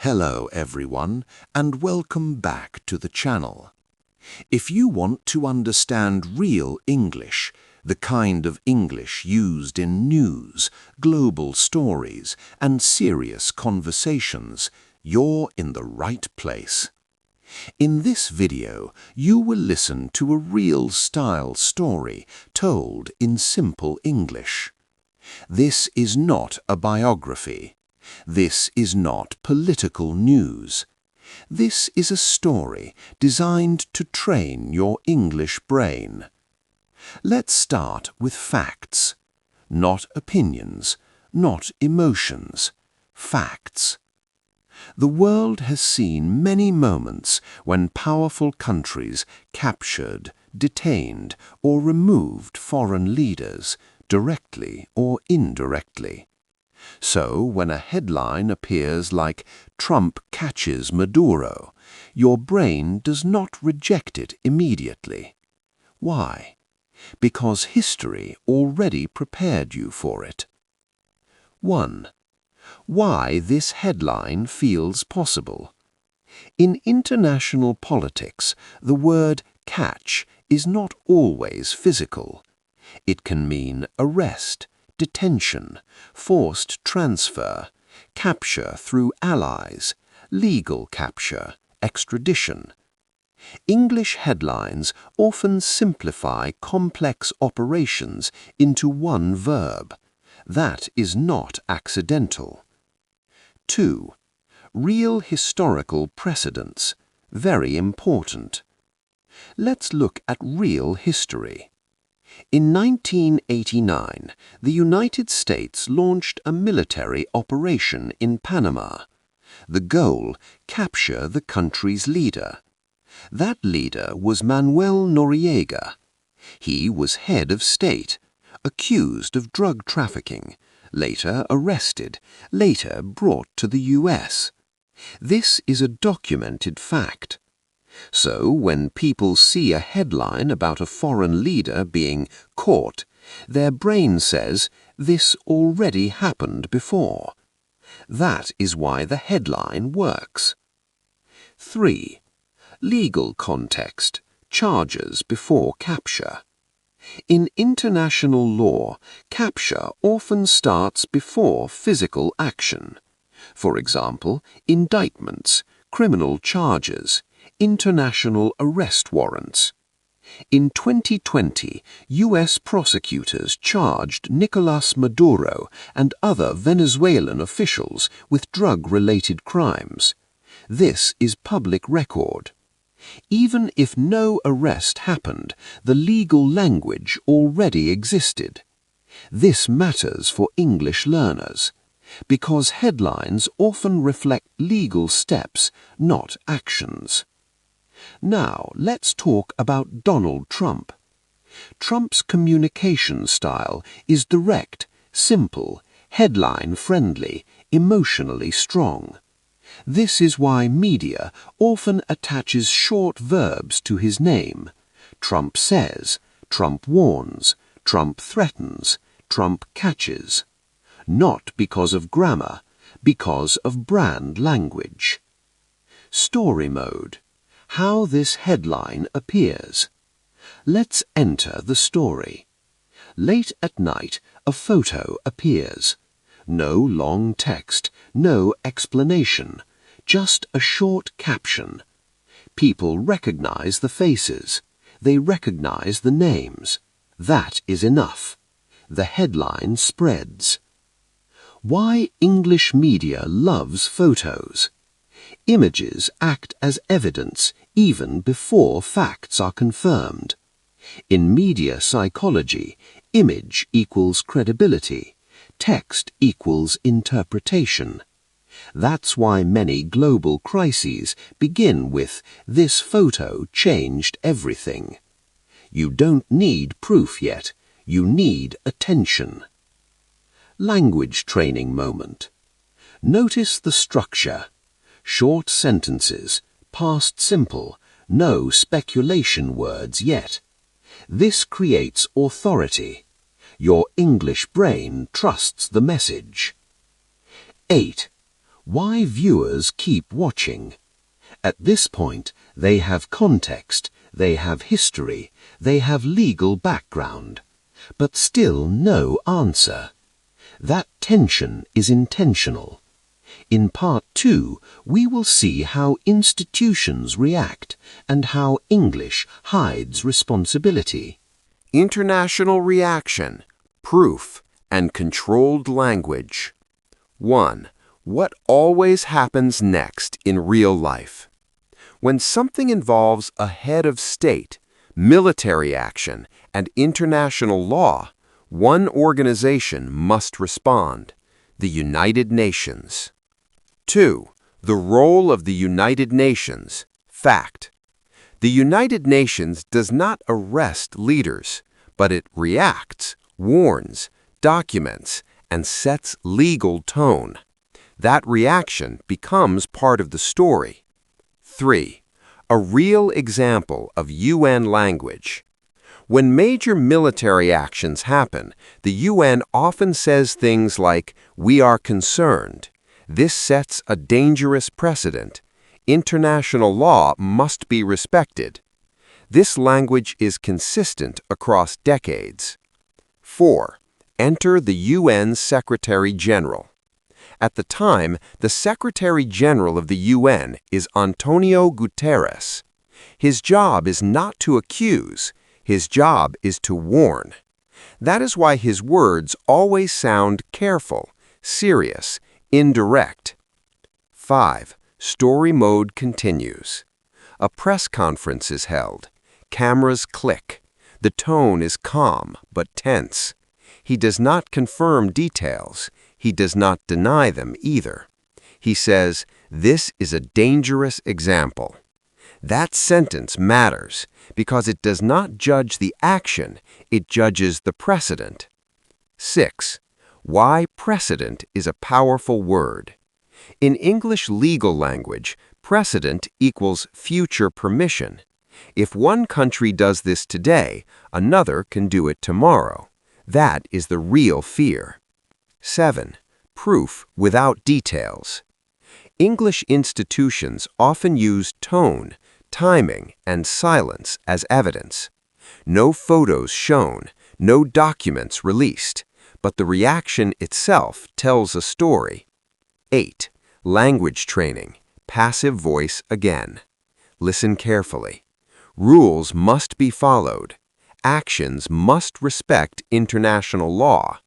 Hello everyone, and welcome back to the channel. If you want to understand real English, the kind of English used in news, global stories, and serious conversations, you're in the right place. In this video, you will listen to a real-style story told in simple English. This is not a biography. This is not political news. This is a story designed to train your English brain. Let's start with facts. Not opinions, not emotions. Facts. The world has seen many moments when powerful countries captured, detained, or removed foreign leaders, directly or indirectly. So, when a headline appears like "Trump catches Maduro," your brain does not reject it immediately. Why? Because history already prepared you for it. 1. Why this headline feels possible. In international politics, the word catch is not always physical. It can mean arrest, detention, forced transfer, capture through allies, legal capture, extradition. English headlines often simplify complex operations into one verb. That is not accidental. 2. Real historical precedents. Very important. Let's look at real history. In 1989, the United States launched a military operation in Panama. The goal: capture the country's leader. That leader was Manuel Noriega. He was head of state, accused of drug trafficking, later arrested, later brought to the US. This is a documented fact. So, when people see a headline about a foreign leader being caught, their brain says, "This already happened before." That is why the headline works. 3. Legal context. Charges before capture. In international law, capture often starts before physical action. For example, indictments, criminal charges, international arrest warrants. In 2020, U.S. prosecutors charged Nicolás Maduro and other Venezuelan officials with drug-related crimes. This is public record. Even if no arrest happened, the legal language already existed. This matters for English learners, because headlines often reflect legal steps, not actions. Now, let's talk about Donald Trump. Trump's communication style is direct, simple, headline-friendly, emotionally strong. This is why media often attaches short verbs to his name. Trump says, Trump warns, Trump threatens, Trump catches. Not because of grammar, because of brand language. Story mode. How this headline appears. Let's enter the story. Late at night, a photo appears. No long text, no explanation, just a short caption. People recognize the faces. They recognize the names. That is enough. The headline spreads. Why English media loves photos. Images act as evidence even before facts are confirmed. In media psychology, image equals credibility, text equals interpretation. That's why many global crises begin with "this photo changed everything." You don't need proof yet, you need attention. Language training moment. Notice the structure. Short sentences, past simple, no speculation words yet. This creates authority. Your English brain trusts the message. 8. why viewers keep watching. At this point, they have context, they have history, they have legal background, but still no answer. That tension is intentional. In Part 2, we will see how institutions react and how English hides responsibility. International reaction, proof, and controlled language. 1. What always happens next in real life? When something involves a head of state, military action, and international law, one organization must respond: the United Nations. 2. The role of the United Nations. Fact. The United Nations does not arrest leaders, but it reacts, warns, documents, and sets legal tone. That reaction becomes part of the story. 3. A real example of UN language. When major military actions happen, the UN often says things like, "We are concerned." This sets a dangerous precedent. International law must be respected. This language is consistent across decades. 4. Enter the UN Secretary-General. At the time, the Secretary-General of the UN is Antonio Guterres. His job is not to accuse, his job is to warn. That is why his words always sound careful, serious, indirect. 5. Story mode continues. A press conference is held. Cameras click. The tone is calm but tense. He does not confirm details. He does not deny them either. He says, "This is a dangerous example." That sentence matters because it does not judge the action, it judges the precedent. 6. Why precedent is a powerful word. In English legal language, precedent equals future permission. If one country does this today, another can do it tomorrow. That is the real fear. 7. Proof without details. English institutions often use tone, timing, and silence as evidence. No photos shown, no documents released, but the reaction itself tells a story. 8. Language training, passive voice again. Listen carefully. Rules must be followed. Actions must respect international law.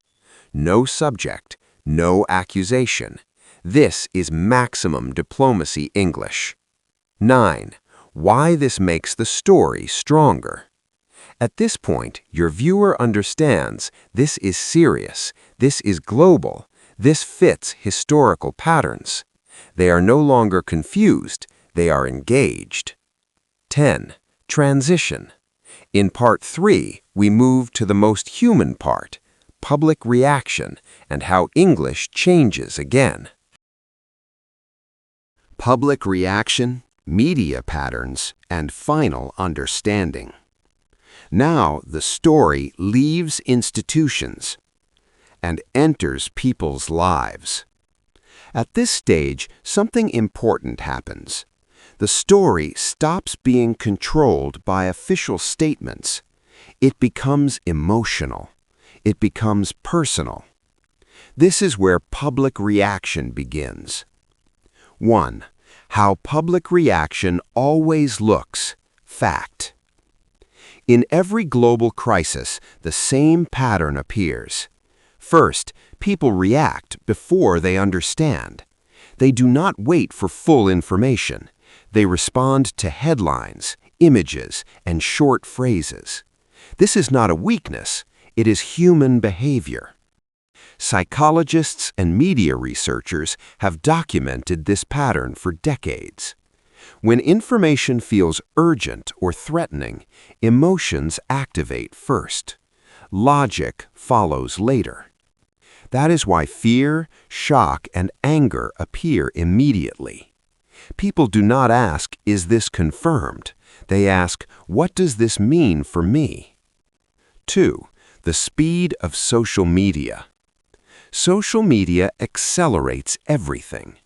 No subject, no accusation. This is maximum diplomacy English. 9. Why this makes the story stronger. At this point, your viewer understands this is serious, this is global, this fits historical patterns. They are no longer confused, they are engaged. 10. Transition. In Part 3, we move to the most human part, public reaction, and how English changes again. Public reaction, media patterns, and final understanding. Now the story leaves institutions and enters people's lives. At this stage, something important happens. The story stops being controlled by official statements. It becomes emotional. It becomes personal. This is where public reaction begins. 1. How public reaction always looks. Fact. In every global crisis, the same pattern appears. First, people react before they understand. They do not wait for full information. They respond to headlines, images, and short phrases. This is not a weakness. It is human behavior. Psychologists and media researchers have documented this pattern for decades. When information feels urgent or threatening, emotions activate first. Logic follows later. That is why fear, shock, and anger appear immediately. People do not ask, "Is this confirmed?" They ask, "What does this mean for me?" 2. The speed of social media. Social media accelerates everything.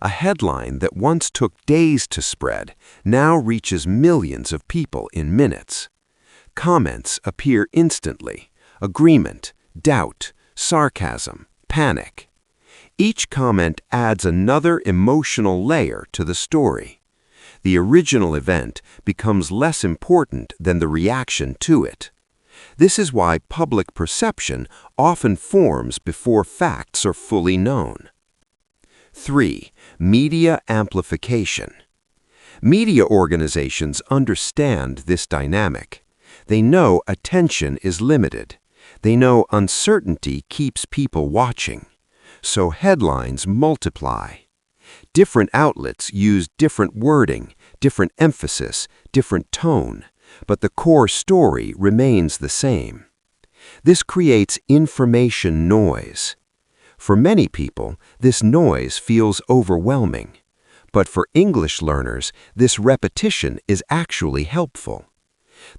A headline that once took days to spread now reaches millions of people in minutes. Comments appear instantly: agreement, doubt, sarcasm, panic. Each comment adds another emotional layer to the story. The original event becomes less important than the reaction to it. This is why public perception often forms before facts are fully known. 3. Media amplification. Media organizations understand this dynamic. They know attention is limited. They know uncertainty keeps people watching. So headlines multiply. Different outlets use different wording, different emphasis, different tone, but the core story remains the same. This creates information noise. For many people, this noise feels overwhelming. But for English learners, this repetition is actually helpful.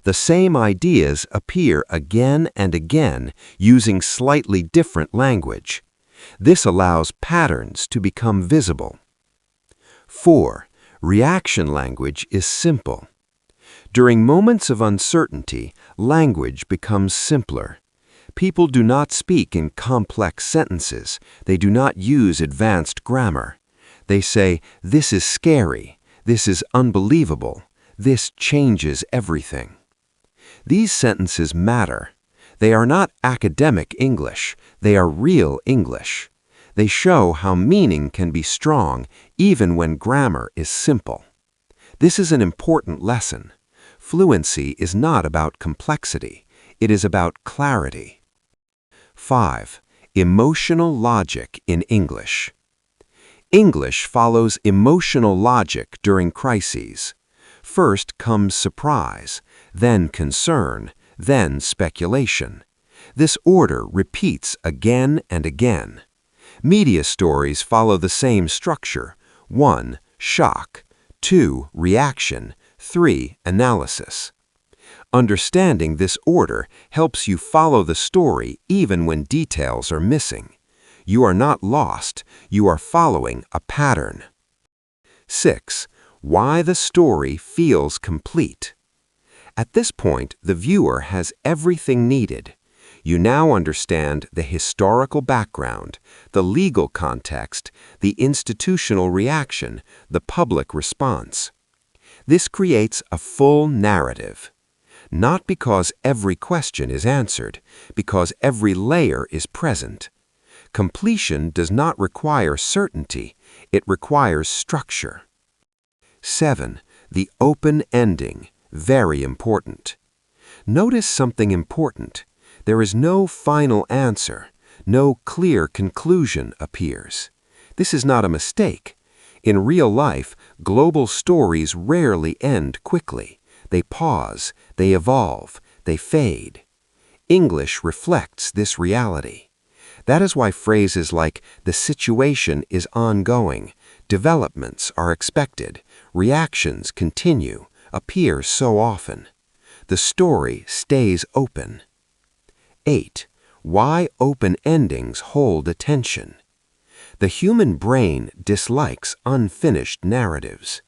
The same ideas appear again and again using slightly different language. This allows patterns to become visible. 4. Reaction language is simple. During moments of uncertainty, language becomes simpler. People do not speak in complex sentences. They do not use advanced grammar. They say, "This is scary. This is unbelievable. This changes everything." These sentences matter. They are not academic English. They are real English. They show how meaning can be strong even when grammar is simple. This is an important lesson. Fluency is not about complexity. It is about clarity. 5. Emotional logic in English. English follows emotional logic during crises. First comes surprise, then concern, then speculation. This order repeats again and again. Media stories follow the same structure: 1. Shock, 2. Reaction, 3. Analysis. Understanding this order helps you follow the story even when details are missing. You are not lost, you are following a pattern. 6. Why the story feels complete. At this point, the viewer has everything needed. You now understand the historical background, the legal context, the institutional reaction, the public response. This creates a full narrative. Not because every question is answered, because every layer is present. Completion does not require certainty, it requires structure. 7. The open ending, very important. Notice something important. There is no final answer. No clear conclusion appears. This is not a mistake. In real life, global stories rarely end quickly. They pause, they evolve, they fade. English reflects this reality. That is why phrases like "the situation is ongoing," "developments are expected," "reactions continue," appear so often. The story stays open. 8. Why open endings hold attention. The human brain dislikes unfinished narratives.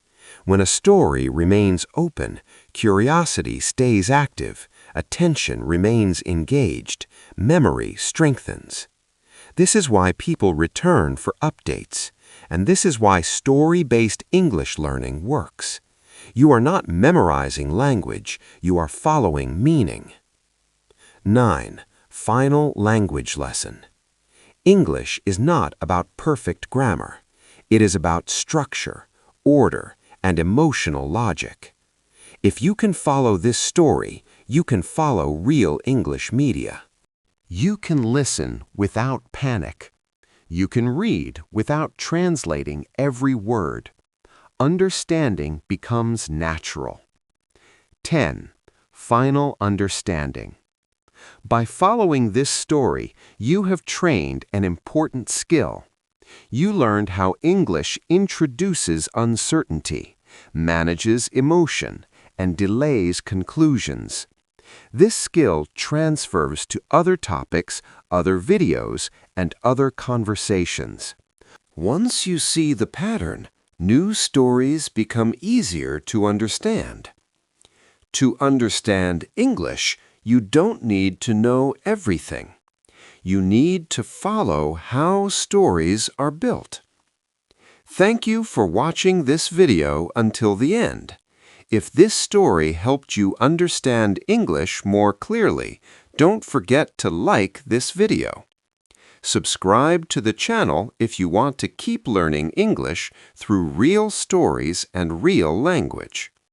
When a story remains open, curiosity stays active, attention remains engaged, memory strengthens. This is why people return for updates, and this is why story-based English learning works. You are not memorizing language, you are following meaning. 9. Final language lesson. English is not about perfect grammar. It is about structure, order, and emotional logic. If you can follow this story, you can follow real English media. You can listen without panic. You can read without translating every word. Understanding becomes natural. 10. Final understanding. By following this story, you have trained an important skill. You learned how English introduces uncertainty, manages emotion, and delays conclusions. This skill transfers to other topics, other videos, and other conversations. Once you see the pattern, new stories become easier to understand. To understand English, you don't need to know everything. You need to follow how stories are built. Thank you for watching this video until the end. If this story helped you understand English more clearly, don't forget to like this video. Subscribe to the channel if you want to keep learning English through real stories and real language.